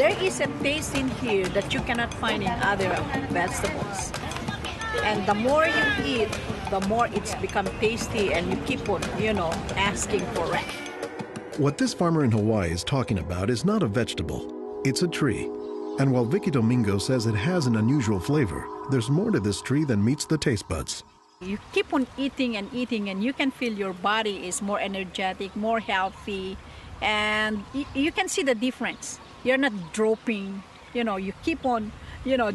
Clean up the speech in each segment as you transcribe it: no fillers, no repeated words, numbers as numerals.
There is a taste in here that you cannot find in other vegetables. And the more you eat, the more it's become tasty and you keep on, asking for it. What this farmer in Hawaii is talking about is not a vegetable, it's a tree. And while Vicky Domingo says it has an unusual flavor, there's more to this tree than meets the taste buds. You keep on eating and eating and you can feel your body is more energetic, more healthy, and you can see the difference. You're not dropping, you keep on,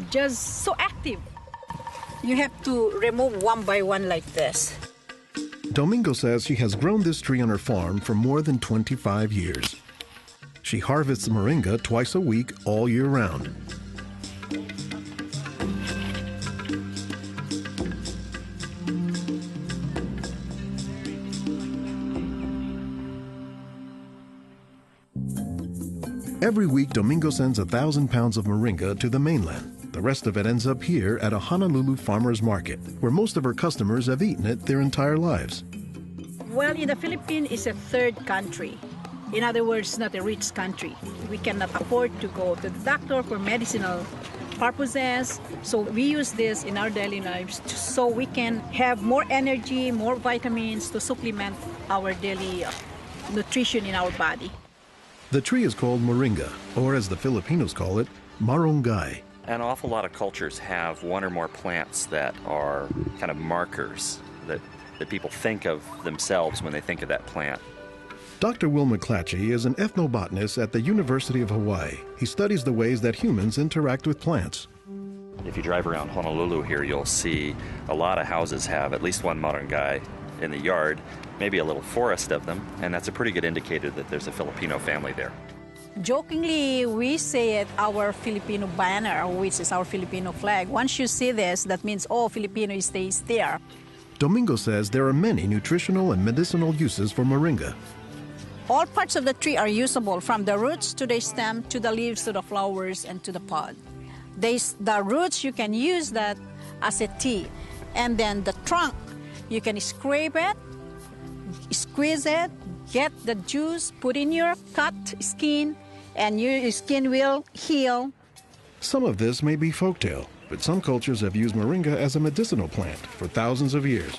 just so active. You have to remove one by one like this. Domingo says she has grown this tree on her farm for more than 25 years. She harvests moringa twice a week all year round. Every week, Domingo sends 1,000 pounds of moringa to the mainland. The rest of it ends up here at a Honolulu farmer's market, where most of her customers have eaten it their entire lives. Well, in the Philippines, it's a third country. In other words, not a rich country. We cannot afford to go to the doctor for medicinal purposes. So we use this in our daily lives so we can have more energy, more vitamins to supplement our daily nutrition in our body. The tree is called moringa, or as the Filipinos call it, marongay. An awful lot of cultures have one or more plants that are kind of markers that people think of themselves when they think of that plant. Dr. Will McClatchy is an ethnobotanist at the University of Hawaii. He studies the ways that humans interact with plants. If you drive around Honolulu here, you'll see a lot of houses have at least one marongay in the yard, maybe a little forest of them, and that's a pretty good indicator that there's a Filipino family there. Jokingly, we say it our Filipino banner, which is our Filipino flag. Once you see this, that means all Filipino stays there. Domingo says there are many nutritional and medicinal uses for moringa. All parts of the tree are usable, from the roots to the stem, to the leaves, to the flowers, and to the pod. The roots, you can use that as a tea. And then the trunk, you can scrape it, squeeze it, get the juice, put in your cut skin, and your skin will heal. Some of this may be folktale, but some cultures have used moringa as a medicinal plant for thousands of years.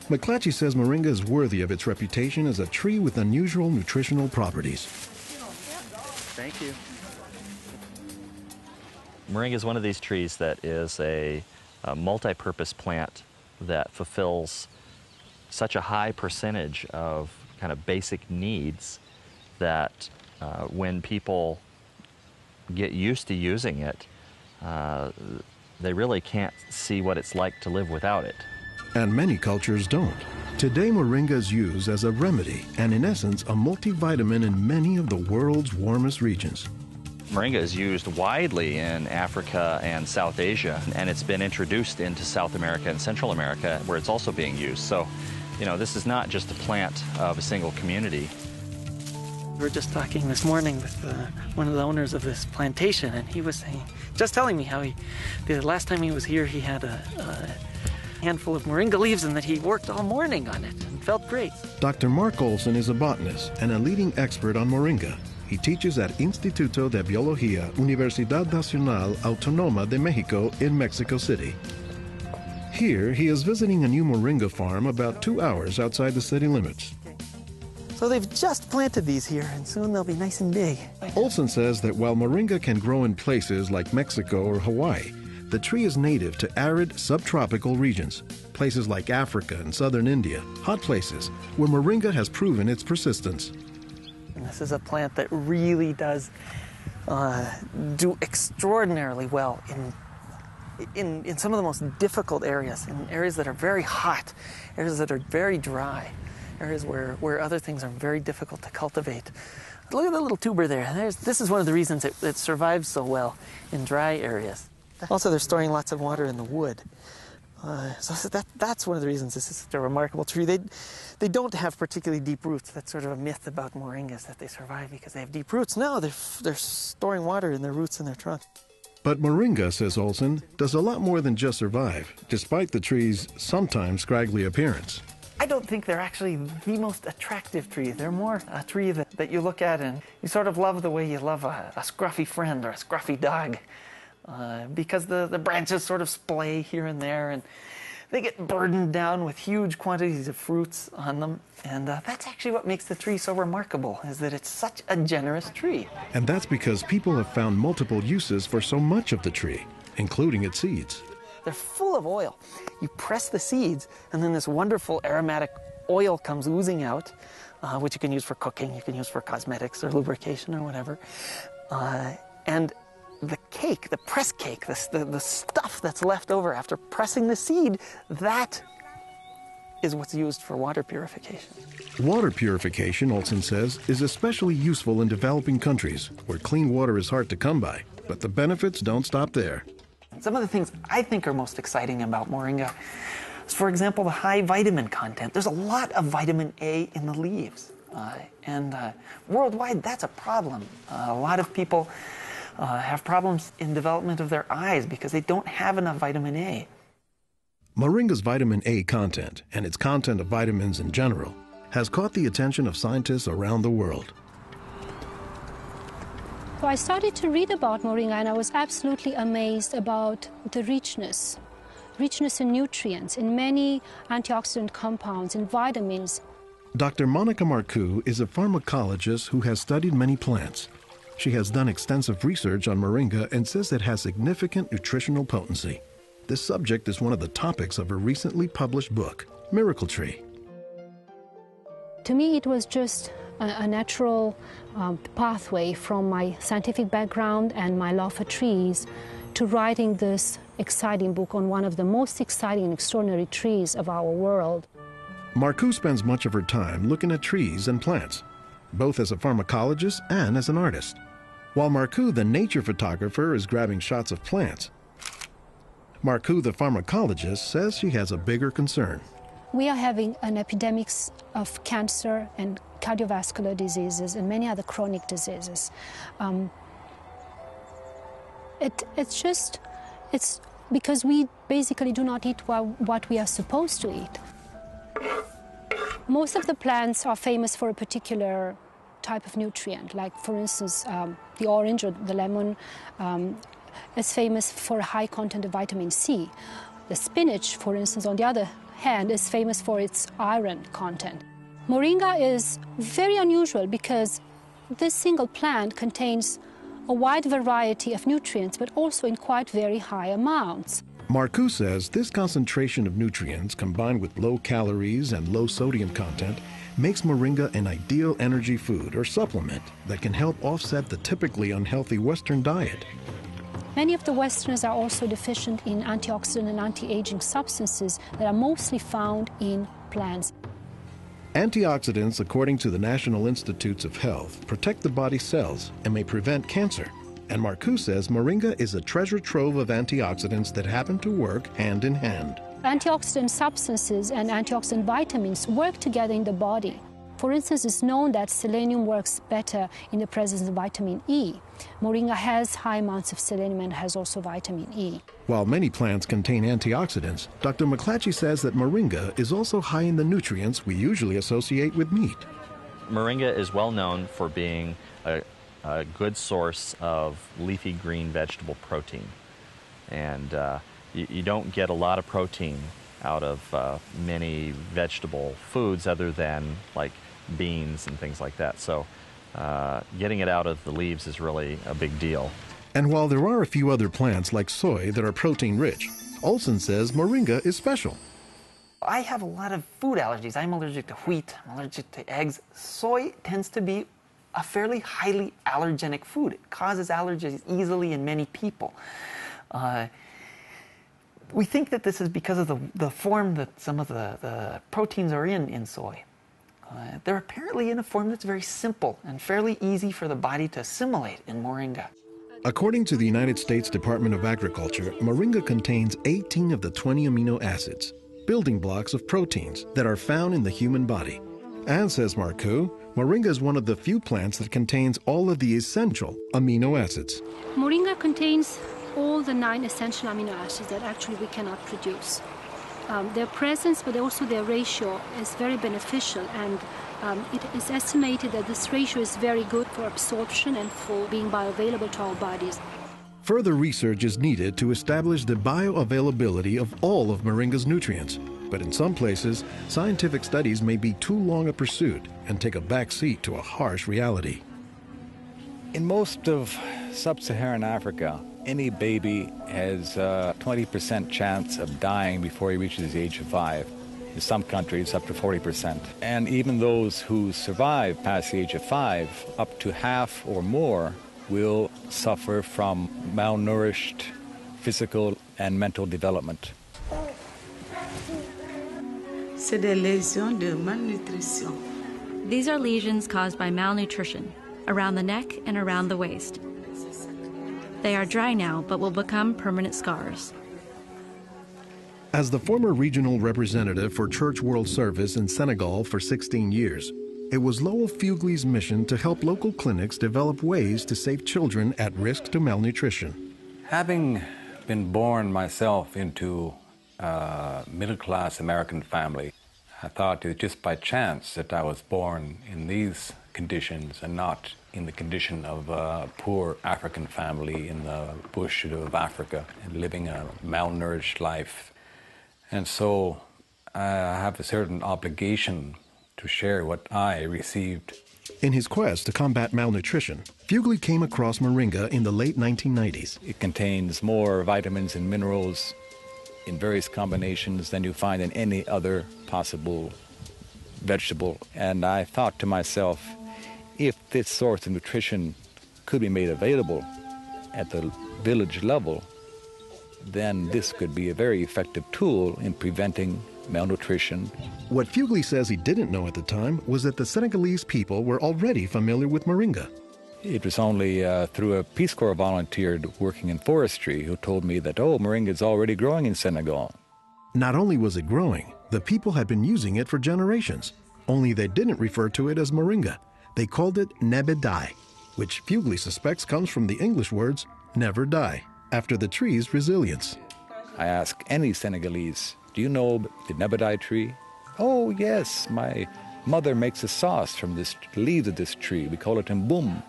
McClatchy says moringa is worthy of its reputation as a tree with unusual nutritional properties. Thank you. Moringa is one of these trees that is a multi-purpose plant that fulfills such a high percentage of kind of basic needs that when people get used to using it, they really can't see what it's like to live without it. And many cultures don't. Today, moringa is used as a remedy and, in essence, a multivitamin in many of the world's warmest regions. Moringa is used widely in Africa and South Asia, and it's been introduced into South America and Central America, where it's also being used. So, this is not just a plant of a single community. We were just talking this morning with one of the owners of this plantation, and he was just telling me how the last time he was here, he had a handful of moringa leaves and that he worked all morning on it and felt great. Dr. Mark Olson is a botanist and a leading expert on moringa. He teaches at Instituto de Biología, Universidad Nacional Autónoma de México in Mexico City. Here, he is visiting a new moringa farm about 2 hours outside the city limits. So they've just planted these here, and soon they'll be nice and big. Olson says that while moringa can grow in places like Mexico or Hawaii, the tree is native to arid subtropical regions, places like Africa and southern India, hot places where moringa has proven its persistence. And this is a plant that really does do extraordinarily well in some of the most difficult areas, in areas that are very hot, areas that are very dry, areas where other things are very difficult to cultivate. Look at the little tuber there. This is one of the reasons it survives so well in dry areas. Also, they're storing lots of water in the wood. So that's one of the reasons this is such a remarkable tree. They don't have particularly deep roots. That's sort of a myth about moringas, that they survive because they have deep roots. No, they're storing water in their roots in their trunk. But moringa, says Olson, does a lot more than just survive, despite the tree's sometimes scraggly appearance. I don't think they're actually the most attractive tree. They're more a tree that you look at and you sort of love the way you love a scruffy friend or a scruffy dog. Because the branches sort of splay here and there, and they get burdened down with huge quantities of fruits on them. And that's actually what makes the tree so remarkable, is that it's such a generous tree. And that's because people have found multiple uses for so much of the tree, including its seeds. They're full of oil. You press the seeds, and then this wonderful aromatic oil comes oozing out, which you can use for cooking, you can use for cosmetics or lubrication or whatever. And the cake, the press cake, the stuff that's left over after pressing the seed, that is what's used for water purification. Water purification, Olson says, is especially useful in developing countries where clean water is hard to come by. But the benefits don't stop there. Some of the things I think are most exciting about moringa is, for example, the high vitamin content. There's a lot of vitamin A in the leaves. And worldwide, that's a problem. A lot of people have problems in development of their eyes because they don't have enough vitamin A. Moringa's vitamin A content, and its content of vitamins in general, has caught the attention of scientists around the world. So I started to read about moringa, and I was absolutely amazed about the richness in nutrients, in many antioxidant compounds, in vitamins. Dr. Monica Marcoux is a pharmacologist who has studied many plants. She has done extensive research on moringa and says it has significant nutritional potency. This subject is one of the topics of her recently published book, Miracle Tree. To me, it was just a natural pathway from my scientific background and my love for trees to writing this exciting book on one of the most exciting and extraordinary trees of our world. Marcoux spends much of her time looking at trees and plants, both as a pharmacologist and as an artist. While Marcoux, the nature photographer, is grabbing shots of plants, Marcoux, the pharmacologist, says she has a bigger concern. We are having an epidemic of cancer and cardiovascular diseases and many other chronic diseases. It's because we basically do not eat what we are supposed to eat. Most of the plants are famous for a particular type of nutrient, like for instance the orange or the lemon is famous for a high content of vitamin C. The spinach, for instance, on the other hand, is famous for its iron content. Moringa is very unusual because this single plant contains a wide variety of nutrients, but also in quite very high amounts. Marcoux says this concentration of nutrients combined with low calories and low sodium content makes moringa an ideal energy food or supplement that can help offset the typically unhealthy Western diet. Many of the Westerners are also deficient in antioxidant and anti-aging substances that are mostly found in plants. Antioxidants, according to the National Institutes of Health, protect the body's cells and may prevent cancer. And Marcoux says moringa is a treasure trove of antioxidants that happen to work hand in hand. Antioxidant substances and antioxidant vitamins work together in the body. For instance, it's known that selenium works better in the presence of vitamin E. Moringa has high amounts of selenium and has also vitamin E. While many plants contain antioxidants, Dr. McClatchy says that moringa is also high in the nutrients we usually associate with meat. Moringa is well known for being a good source of leafy green vegetable protein. And you don't get a lot of protein out of many vegetable foods other than like beans and things like that. So getting it out of the leaves is really a big deal. And while there are a few other plants like soy that are protein rich, Olson says moringa is special. I have a lot of food allergies. I'm allergic to wheat, I'm allergic to eggs. Soy tends to be a fairly highly allergenic food. It causes allergies easily in many people. We think that this is because of the form that some of the proteins are in soy. They're apparently in a form that's very simple and fairly easy for the body to assimilate in moringa. According to the United States Department of Agriculture, moringa contains 18 of the 20 amino acids, building blocks of proteins that are found in the human body. And, says Marcoux, moringa is one of the few plants that contains all of the essential amino acids. Moringa contains all the 9 essential amino acids that actually we cannot produce. Their presence, but also their ratio, is very beneficial, and it is estimated that this ratio is very good for absorption and for being bioavailable to our bodies. Further research is needed to establish the bioavailability of all of moringa's nutrients. But in some places, scientific studies may be too long a pursuit and take a back seat to a harsh reality. In most of sub-Saharan Africa, any baby has a 20% chance of dying before he reaches the age of 5. In some countries, up to 40%. And even those who survive past the age of 5, up to half or more will suffer from malnourished physical and mental development. C'est des lésions de malnutrition. These are lesions caused by malnutrition around the neck and around the waist. They are dry now, but will become permanent scars. As the former regional representative for Church World Service in Senegal for 16 years, it was Lowell Fugley's mission to help local clinics develop ways to save children at risk to malnutrition. Having been born myself into a middle-class American family, I thought it was just by chance that I was born in these conditions and not in the condition of a poor African family in the bush of Africa and living a malnourished life. And so I have a certain obligation to share what I received. In his quest to combat malnutrition, Fugley came across moringa in the late 1990s. It contains more vitamins and minerals in various combinations than you find in any other possible vegetable. And I thought to myself, if this source of nutrition could be made available at the village level, then this could be a very effective tool in preventing malnutrition. What Fugley says he didn't know at the time was that the Senegalese people were already familiar with moringa. It was only through a Peace Corps volunteer working in forestry who told me that, oh, moringa is already growing in Senegal. Not only was it growing, the people had been using it for generations. Only they didn't refer to it as moringa. They called it nebedai, which Fugley suspects comes from the English words never die, after the tree's resilience. I ask any Senegalese, do you know the nebedai tree? Oh, yes, my mother makes a sauce from the leaves of this tree. We call it mboum.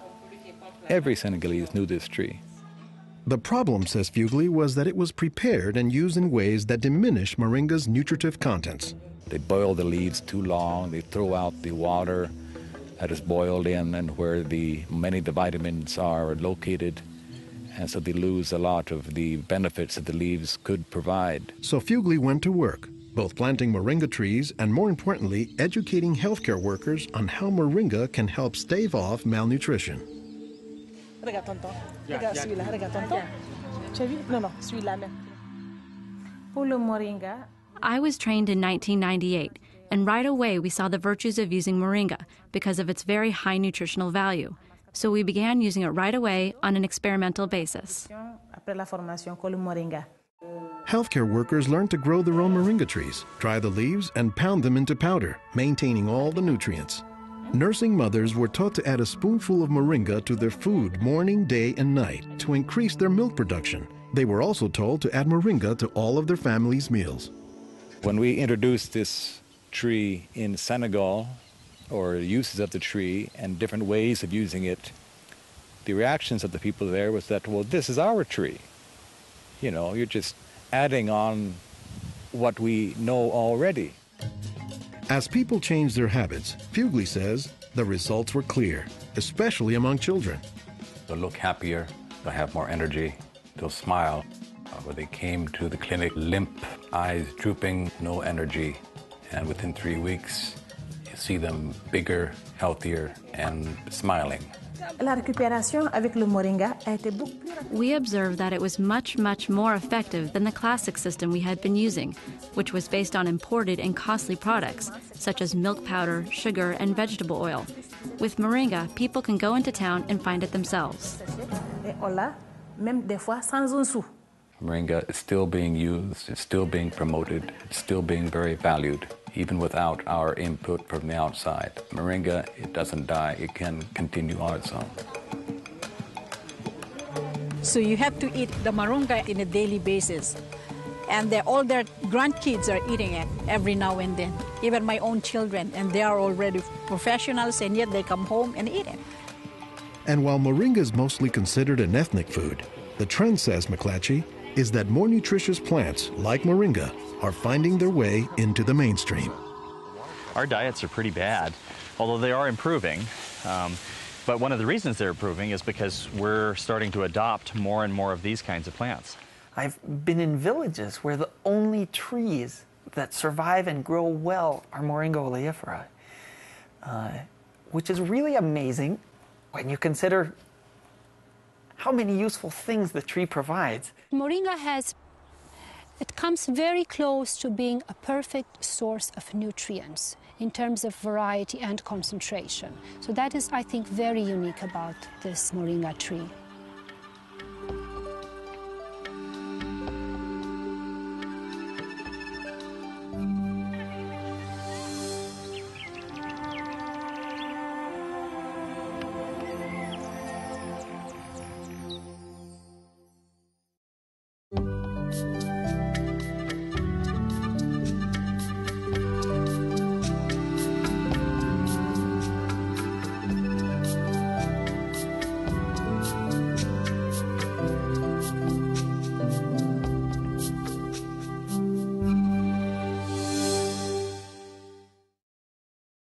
Every Senegalese knew this tree. The problem, says Fugley, was that it was prepared and used in ways that diminish moringa's nutritive contents. They boil the leaves too long, they throw out the water that is boiled in and where many of the vitamins are located, and so they lose a lot of the benefits that the leaves could provide. So Fugley went to work, both planting moringa trees and, more importantly, educating healthcare workers on how moringa can help stave off malnutrition. Regarde tonton. Regarde celui-là. Regarde tonton. Tu as vu? Non, non, celui-là même. Pour le moringa. I was trained in 1998, and right away we saw the virtues of using moringa because of its very high nutritional value. So we began using it right away on an experimental basis. Après la formation, con le moringa. Healthcare workers learned to grow their own moringa trees, dry the leaves, and pound them into powder, maintaining all the nutrients. Nursing mothers were taught to add a spoonful of moringa to their food morning, day, and night to increase their milk production. They were also told to add moringa to all of their family's meals. When we introduced this tree in Senegal, or uses of the tree and different ways of using it, the reactions of the people there was that, well, this is our tree. You know, you're just adding on what we know already. As people changed their habits, Fugley says the results were clear, especially among children. They'll look happier, they'll have more energy, they'll smile. When they came to the clinic, limp, eyes drooping, no energy, and within 3 weeks, you see them bigger, healthier, and smiling. La récupération avec le moringa a été beaucoup plus rapide. We observed that it was much, much more effective than the classic system we had been using, which was based on imported and costly products, such as milk powder, sugar, and vegetable oil. With moringa, people can go into town and find it themselves. Et on l'a, même des fois sans un sou. Moringa is still being used, it's still being promoted, it's still being very valued, even without our input from the outside. Moringa, it doesn't die, it can continue on its own. So you have to eat the moringa on a daily basis. And all their grandkids are eating it every now and then, even my own children, and they are already professionals, and yet they come home and eat it. And while moringa is mostly considered an ethnic food, the trend, says McClatchy, is that more nutritious plants, like moringa, are finding their way into the mainstream. Our diets are pretty bad, although they are improving. But one of the reasons they're improving is because we're starting to adopt more and more of these kinds of plants. I've been in villages where the only trees that survive and grow well are Moringa Oleifera, which is really amazing when you consider how many useful things the tree provides. Moringa comes very close to being a perfect source of nutrients in terms of variety and concentration. So that is, I think, very unique about this moringa tree.